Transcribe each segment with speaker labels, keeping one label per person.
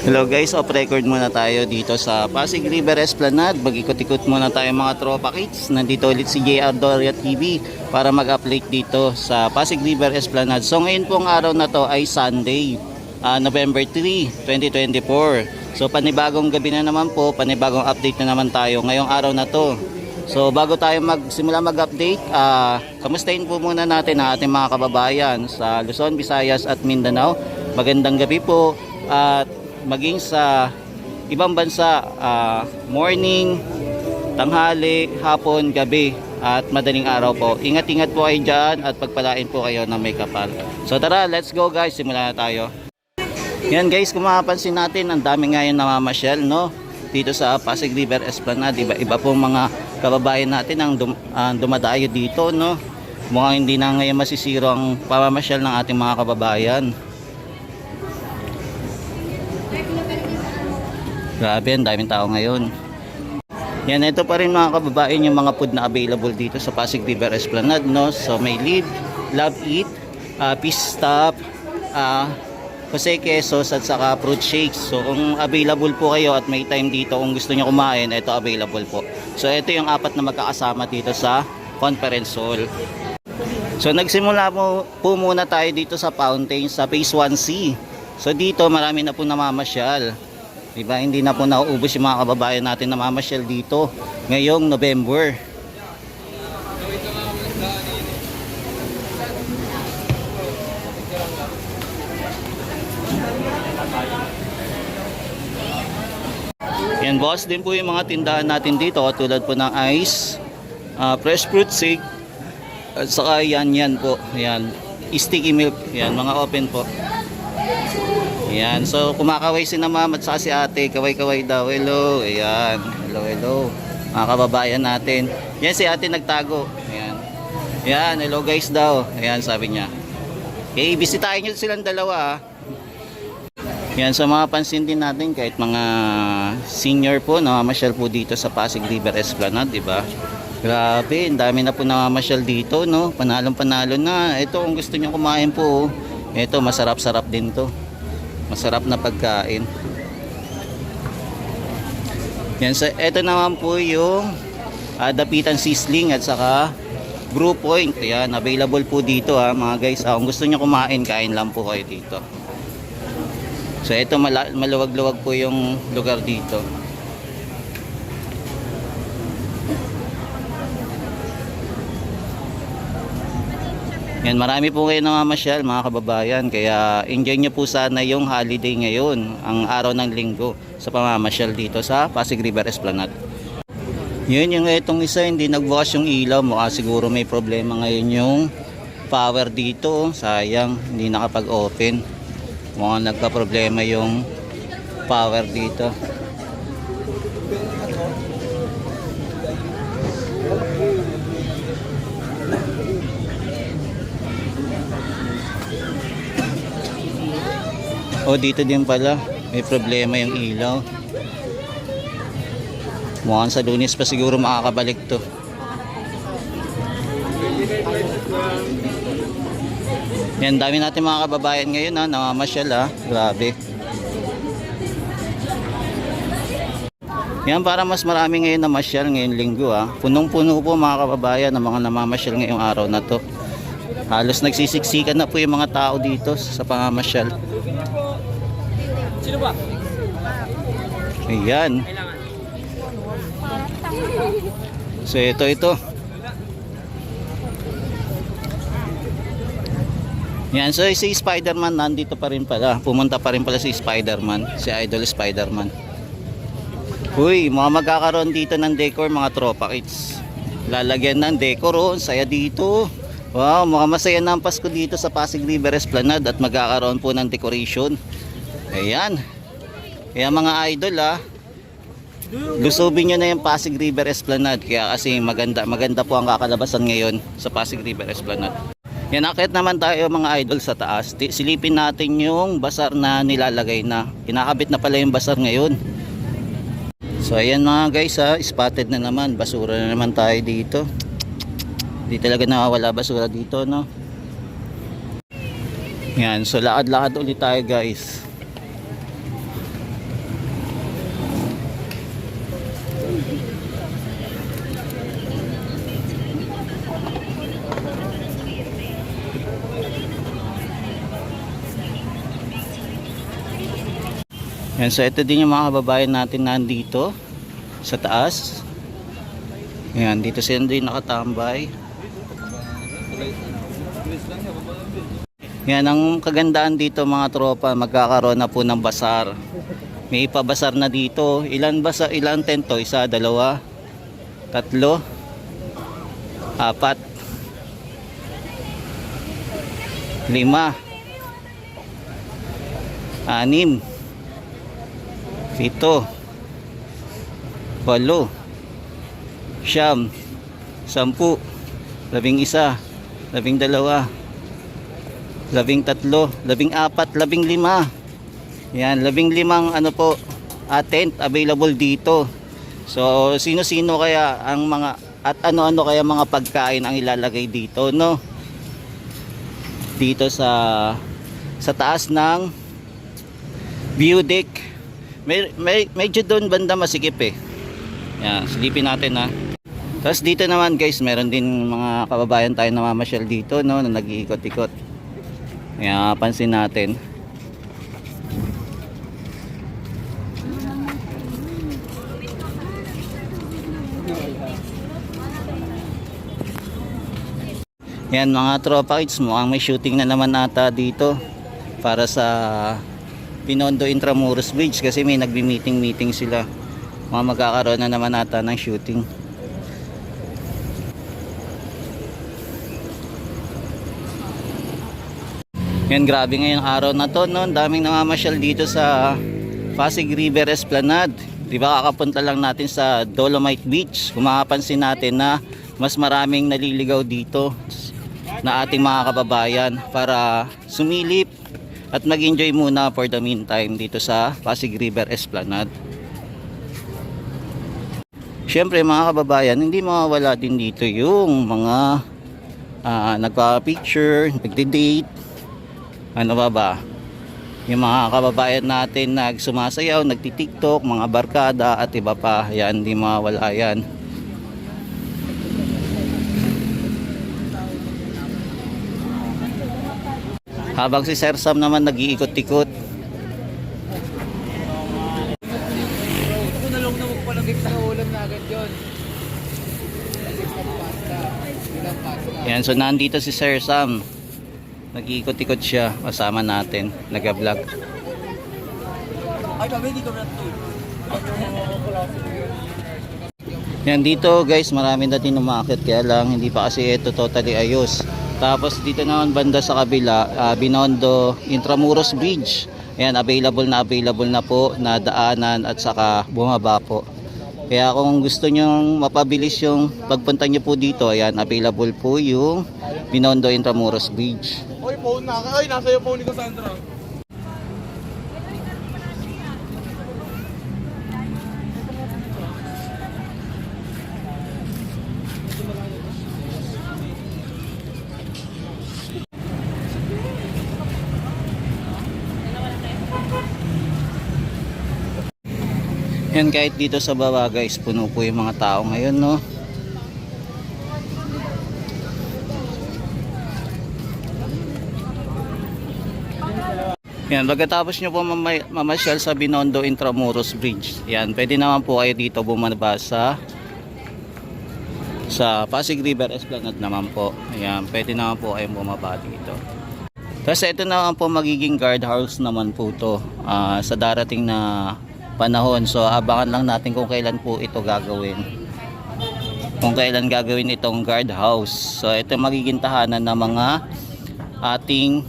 Speaker 1: Hello guys, off record muna tayo dito sa Pasig River Esplanade. Mag-ikot-ikot muna tayo mga tropa kids. Nandito ulit si JR Doria TV para mag-update dito sa Pasig River Esplanade. So ngayon pong araw na to ay Sunday, November 3, 2024. So panibagong gabi na naman po, panibagong update na naman tayo ngayong araw na to. So bago tayo magsimula mag-update, kamustahin po muna natin ang ating mga kababayan sa Luzon, Visayas at Mindanao. Magandang gabi po at maging sa ibang bansa, morning, tanghali, hapon, gabi at madaling araw po. Ingat-ingat po kayo dyan at pagpalain po kayo ng may kapal. So tara, let's go guys, simulan na tayo. Yan guys, kung mapapansin natin, ang dami ngayon namamasyal, no? Dito sa Pasig River Esplanade, iba pong mga kababayan natin ang dumadayo dito, no? Mukhang hindi na ngayon masisiro ang pamamasyal ng ating mga kababayan. Grabe, ang daming tao ngayon. Yan, ito pa rin mga kababayan yung mga food na available dito sa Pasig River Esplanade, no? So may Live, Love Eat, Peace Stop, Jose Quesos at saka fruit shakes. So kung available po kayo at may time dito, kung gusto nyo kumain, ito available po. So ito yung apat na magkakasama dito sa conference hall. So nagsimula po muna tayo dito sa fountain sa phase 1C. So dito marami na po namamasyal. Diba, hindi na po nauubos yung mga kababayan natin na mamasyal dito ngayong November. Yan boss, din po yung mga tindahan natin dito tulad po ng ice, fresh fruit shake at saka yan po, yan, sticky milk, yan mga open po. Ayan, so kumakaway si na ma'am at saka si ate, kaway-kaway daw. Hello, ayan, hello mga kababayan natin. Yan si ate nagtago. Ayan, ayan, hello guys daw. Ayan, sabi niya. Okay, bisitahin nyo silang dalawa. Yan, so mapapansin din natin kahit mga senior po namamasyal po dito sa Pasig River Esplanade, diba? Grabe, ang dami na po namamasyal dito, no? Panalong-panalo na. Ito, kung gusto nyo kumain po, ito, masarap-sarap din to. Masarap na pagkain. Yan, so ito naman po yung dapitan sizzling at saka brew point. Yan, available po dito mga guys. Kung gusto niyo kumain, kain lang po kayo dito. So ito maluwag-luwag po yung lugar dito. Yan, marami po kayo namamasyal mga kababayan, kaya enjoy nyo po sana yung holiday ngayon, ang araw ng linggo sa pamamasyal dito sa Pasig River Esplanade. Yun, yung itong isa hindi nagbukas yung ilaw, mukha siguro may problema ngayon yung power dito, sayang hindi nakapag-open, mukhang nagka-problema yung power dito. O dito din pala may problema yung ilaw. Mukhang sa Lunes pa siguro makakabalik to. Yan, dami natin mga kababayan ngayon namamasyal grabe. Yan, para mas marami ngayon namasyal ngayong linggo Punong-puno po mga kababayan ng mga namamasyal ngayong araw na to. Halos nagsisiksikan na po yung mga tao dito sa pamamasyal. Sino ba? Ayan. So ito. Yan, so si Spider-Man nandito pa rin pala. Pumunta pa rin pala si Spider-Man, si Idol Spider-Man. Uy, mga magkakaroon dito ng decor mga tropa kids. Lalagyan ng decor, saya dito. Wow, mga masaya na ang Pasko dito sa Pasig River Esplanade at magkakaroon po ng decoration. Ayan. Kaya mga idol lusubin nyo na yung Pasig River Esplanade. Kaya kasi maganda po ang kakalabasan ngayon sa Pasig River Esplanade. Yan, akit naman tayo mga idol sa taas. Silipin natin yung basar na nilalagay na. Kinakabit na pala yung basar ngayon. So ayan mga guys spotted na naman. Basura na naman tayo dito. Hindi talaga nawawala basura dito, no? Yan, so lakad-lakad ulit tayo guys. Yan, so ito din yung mga kababayan natin nandito sa taas. Yan, dito sila din nakatambay. Yan, ang kagandaan dito mga tropa, magkakaroon na po ng basar. May ipabasar na dito. Ilan tent to? Isa, dalawa, tatlo, apat, lima, anim, pito, walo, siyam, sampu, 11, 12, 13, 14, 15. Yan, 15 ano po, tent available dito. So, sino-sino kaya ang mga at ano-ano kaya mga pagkain ang ilalagay dito, no? Dito sa taas ng view deck. Medyo doon banda masikip eh. Yan, silipin natin ha. Tapos dito naman guys, meron din mga kababayan tayo na mamasyal dito, no, na nag-iikot-ikot. Yan, pansin natin. Yan mga tropa kids, mukhang may shooting na naman ata dito para sa Binondo Intramuros Bridge kasi may nagbi-meeting sila. Mga magkakaroon na naman ata ng shooting. Yan, grabe ngayong araw na to, no? Daming namamasyal dito sa Pasig River Esplanade. Di ba kakapunta lang natin sa Dolomite Beach. Kung makapansin natin na mas maraming naliligaw dito na ating mga kababayan para sumilip at mag-enjoy muna for the meantime dito sa Pasig River Esplanade. Syempre mga kababayan, hindi mawawala din dito yung mga nagpa-picture, nagde-date, ano ba, yung mga kababayan natin nagsumasayaw, nagti-tiktok, mga barkada at iba pa. Yan, hindi mawawala yan. Habang si Sir Sam naman nag-iikot-ikot. Yan, so nandito si Sir Sam. Nag-iikot-ikot siya kasama natin, nag-vlog. Yan, dito guys, marami na din umakit, kaya lang hindi pa kasi ito totally ayos. Tapos dito naman banda sa kabila, Binondo Intramuros Bridge. Ayan, available na po na daanan at saka bumaba po. Kaya kung gusto nyo mapabilis yung pagpunta nyo po dito, ayan, available po yung Binondo Intramuros Bridge.
Speaker 2: Oy, phone na ka. Oy, nasa yung phone ni Cassandra.
Speaker 1: Yan, kahit dito sa baba guys, puno po yung mga tao ngayon, no? Yan, pagkatapos nyo po mamasyal sa Binondo Intramuros Bridge, yan, pwede naman po kayo dito bumaba sa Pasig River Esplanade naman po. Ayan, pwede naman po kayong bumaba dito. Tapos ito naman po magiging guardhouse naman po to sa darating na panahon. So abangan lang natin kung kailan po ito gagawin. Kung kailan gagawin itong guardhouse. So ito magiging tahanan ng mga ating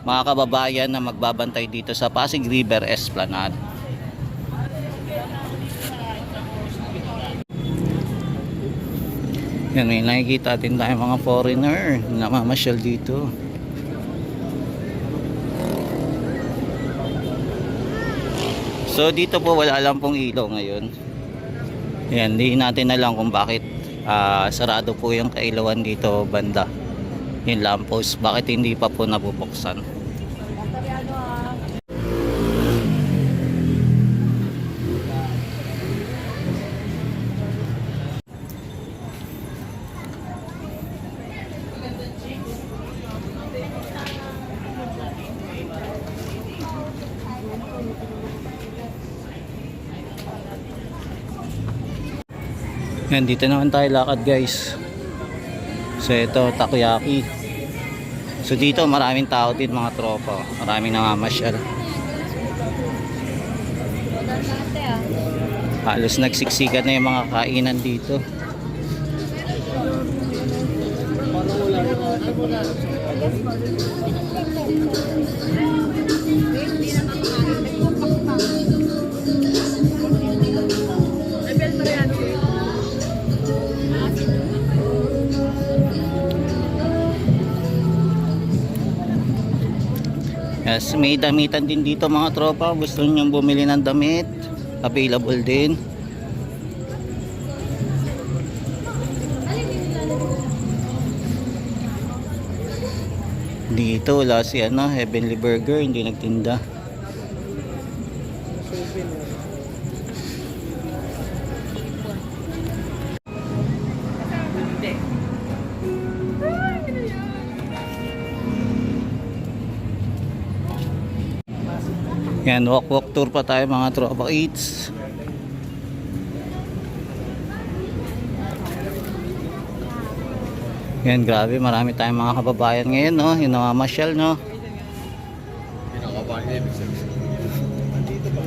Speaker 1: mga kababayan na magbabantay dito sa Pasig River Esplanade. Yan, may nakikita din tayo mga foreigner na mamasyal dito. So dito po wala lang pong ilaw ngayon. Yan, hindi natin alam kung bakit sarado po yung kailawan dito banda. Yung lamppost, bakit hindi pa po nabubuksan. Yan, dito naman tayo lakad guys. So ito, takoyaki. So dito maraming tao din mga tropa. Maraming namamasyal. Halos nagsiksikan na yung mga kainan dito. Yes, may damitan din dito mga tropa. Gusto niyo bumili ng damit, available din. Dito wala si Heavenly Burger, hindi nagtinda. Yan, walk tour pa tayo mga tropa eats. Yan, grabe, marami tayong mga kababayan ngayon, no? Yung namamasyal, no?
Speaker 2: Pinakabahan niya, ibig sabihin. Nandito ba?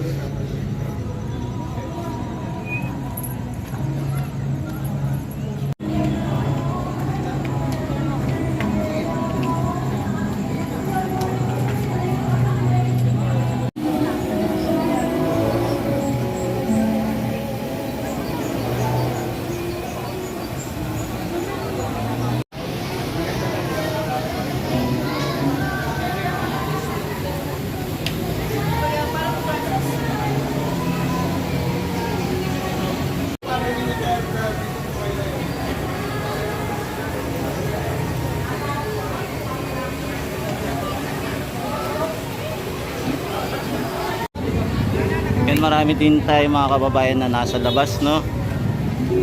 Speaker 1: Yan, marami din tayo mga kababayan na nasa labas, no?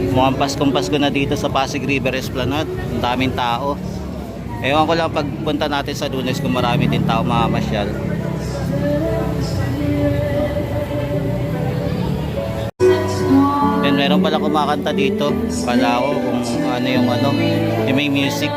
Speaker 1: Mukhang Paskong-Pasko na dito sa Pasig River Esplanade. Ang daming tao. Ewan ko lang pagpunta natin sa Lunes kung marami din tao mamamasyal. Yan, meron pala kumakanta dito. Kala ko kung ano yung may music.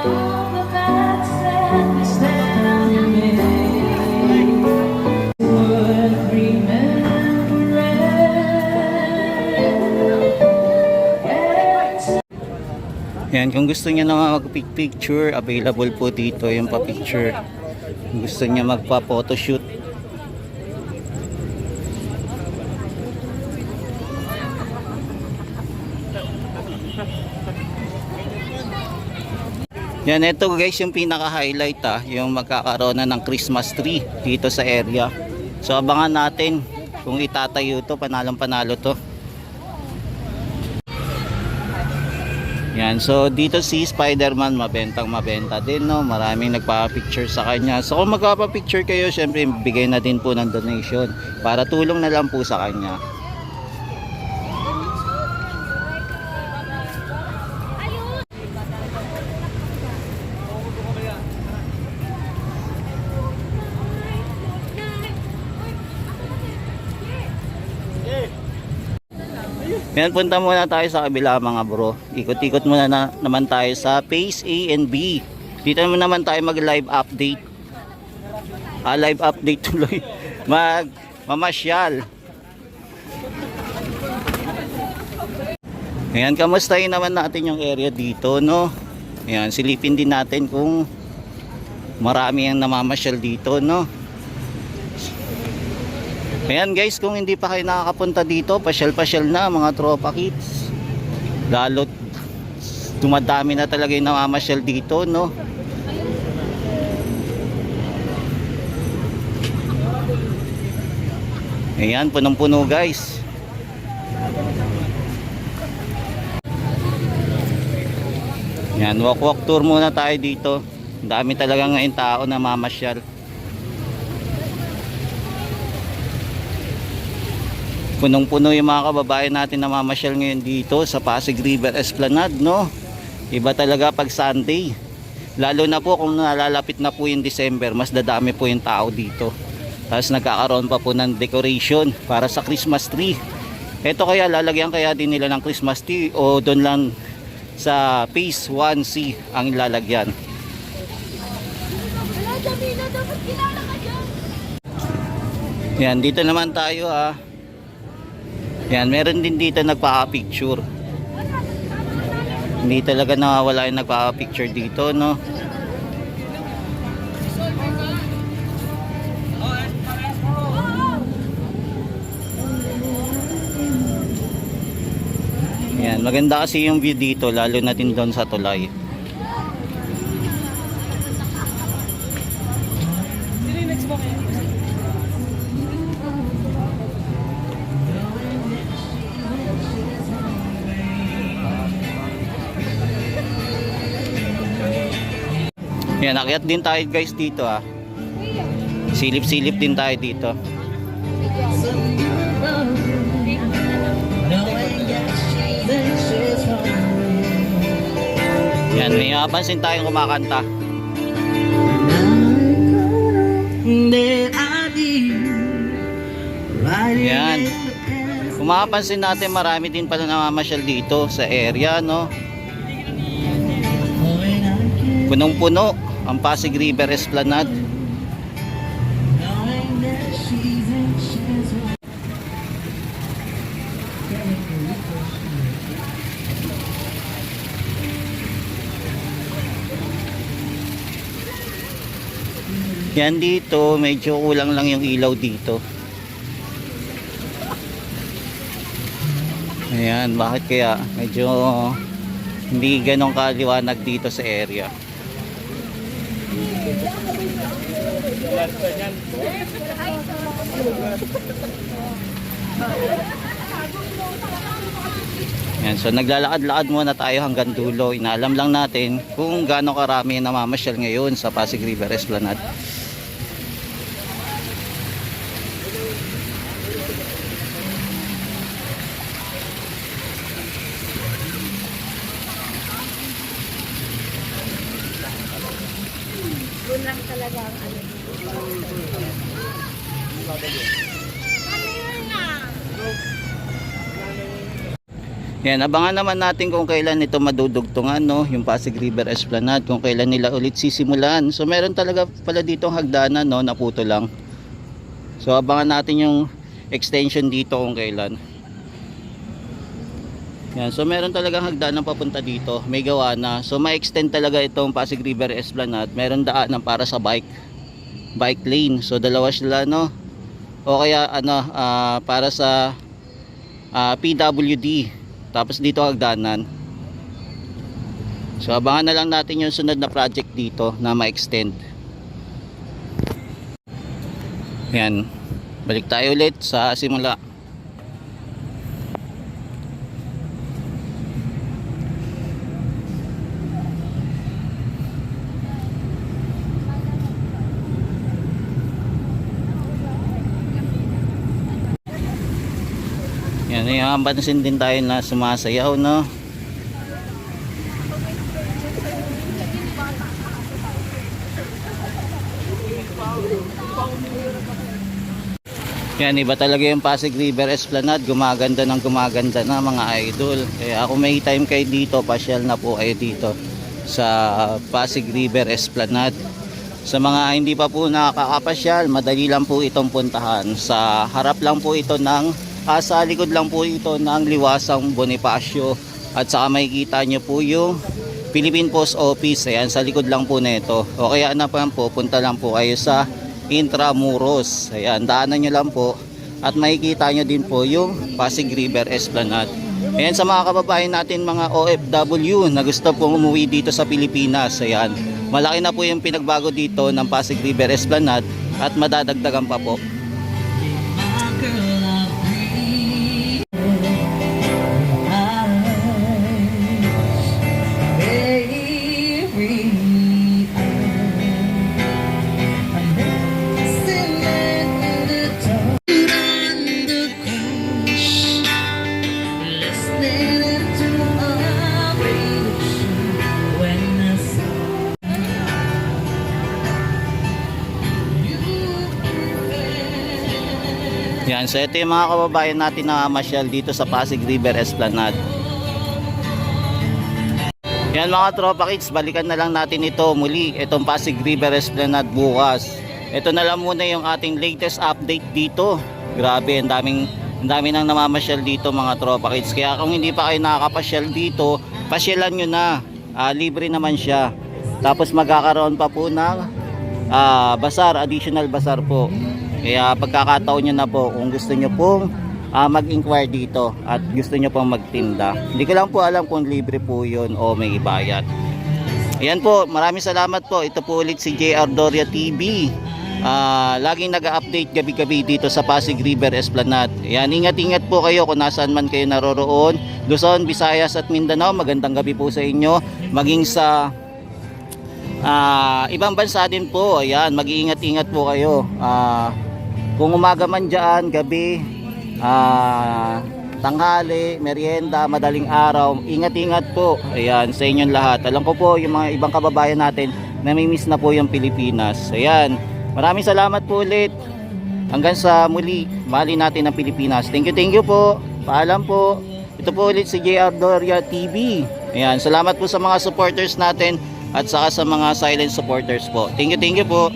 Speaker 1: Yan, kung gusto niya na mag-picture, available po dito yung pa-picture. Kung gusto niya magpa-photoshoot. Yan, ito guys yung pinaka-highlight yung magkakaroon na ng Christmas tree dito sa area. So abangan natin kung itatayo to, panalong-panalo to. Yan, so dito si Spider-Man mabenta din, no? Maraming nagpa-picture sa kanya. So kung magpapa-picture kayo, syempre bigay na din po ng donation para tulong na lang po sa kanya. Yan, punta muna tayo sa kabila mga bro. Ikot-ikot muna naman tayo sa Phase A and B. Dito naman tayo mag live update. Live update tuloy. Mamasyal. Ayan, kamustahin naman natin yung area dito, no? Ayan, silipin din natin kung marami ang namamasyal dito, no? Ayan guys, kung hindi pa kayo nakakapunta dito, pasyal-pasyal na mga tropa kids. Lalo dumadami na talaga yung namamasyal dito, no? Ayan, punong-puno guys. Ayan, walk tour muna tayo dito. Ang dami talaga ngayon tao na mamasyal. Punong-puno yung mga kababayan natin na mamasyal ngayon dito sa Pasig River Esplanade, no? Iba talaga pag Sunday. Lalo na po kung nalalapit na po yung December, mas dadami po yung tao dito. Tapos nagkakaroon pa po ng decoration para sa Christmas tree. Ito kaya lalagyan kaya din nila ng Christmas tree o doon lang sa phase 1C ang ilalagyan.
Speaker 3: Wala, Jamila, dapat kilala ka dyan.
Speaker 1: Yan, dito naman tayo ha. Yan, meron din dito nagpaka-picture. Hindi talaga nawawala yung nagpaka-picture dito, no? Yan, maganda kasi yung view dito, lalo na din doon sa tulay. Yan, akyat din tayo guys dito ah. Silip-silip din tayo dito. Yan, may mapansin tayong kumakanta. Yan. Kung mapapansin natin, marami din pala namamasyal dito sa area, no? Punong-puno ang Pasig River Esplanade. Yan dito, medyo kulang lang yung ilaw dito. Ayan, bakit kaya medyo hindi ganong kaliwanag dito sa area. Yan, so naglalakad-lakad muna tayo hanggang dulo. Inaalam lang natin kung gaano karami na namamasyal ngayon sa Pasig River Esplanade.
Speaker 3: Doon lang talaga ang ano.
Speaker 1: Yan, abangan naman natin kung kailan ito madudugtungan, no? Yung Pasig River Esplanade, kung kailan nila ulit sisimulan. So meron talaga pala ditong hagdanan, no? Naputo lang. So abangan natin yung extension dito kung kailan. Yan, so meron talagang hagdanan papunta dito. May gawa na. So ma-extend talaga itong Pasig River Esplanade. Meron daanan para sa bike lane. So dalawa sila, no? O kaya ano, para sa PWD. Tapos dito hagdanan. So abangan na lang natin yung sunod na project dito na ma-extend. Yan. Balik tayo ulit sa simula. Yan, yung pansin din tayo na sumasayaw, no? Yan, iba talaga yung Pasig River Esplanade. Gumaganda ng gumaganda na mga idol. Kaya kung may time kayo dito, pasyal na po kayo dito sa Pasig River Esplanade. Sa mga hindi pa po nakakapasyal, madali lang po itong puntahan. Sa harap lang po ito ng sa likod lang po ito ng Liwasang Bonifacio. At saka makikita nyo po yung Philippine Post Office. Ayan, sa likod lang po nito. O kaya na po, punta lang po kayo sa Intramuros. Ayan, daanan nyo lang po. At makikita nyo din po yung Pasig River Esplanade. Ayan, sa mga kababayan natin mga OFW na gusto pong umuwi dito sa Pilipinas. Ayan, malaki na po yung pinagbago dito ng Pasig River Esplanade at madadagdagan pa po. Yan, so ito yung mga kababayan natin na masyal dito sa Pasig River Esplanade. Yan mga tropa kids, balikan na lang natin ito muli, itong Pasig River Esplanade bukas. Ito na lang muna yung ating latest update dito. Grabe, ang dami nang namamasyal dito mga tropa kids. Kaya kung hindi pa kayo nakakapasyal dito, pasyalan nyo na. Libre naman siya. Tapos magkakaroon pa po ng bazaar, additional bazaar po. Kaya pagkakataon nyo na po kung gusto nyo pong mag-inquire dito at gusto nyo pong magtinda. Hindi ko lang po alam kung libre po yun o may ibayad. Ayan po, maraming salamat po. Ito po ulit si JR Doria TV. Laging nag-update gabi-gabi dito sa Pasig River Esplanade. Ayan, ingat-ingat po kayo kung nasaan man kayo naroroon. Luzon, Visayas at Mindanao, magandang gabi po sa inyo. Maging sa ibang bansa din po, ayan, mag-iingat-ingat po kayo. Kung umaga man dyan, gabi, tanghali, merienda, madaling araw, ingat-ingat po. Ayan, sa inyong lahat. Alam ko po yung mga ibang kababayan natin, namimiss na po yung Pilipinas. Ayan, maraming salamat po ulit. Hanggang sa muli, mahalin natin ang Pilipinas. Thank you po. Paalam po. Ito po ulit si JR Doria TV. Ayan, salamat po sa mga supporters natin at saka sa mga silent supporters po. Thank you po.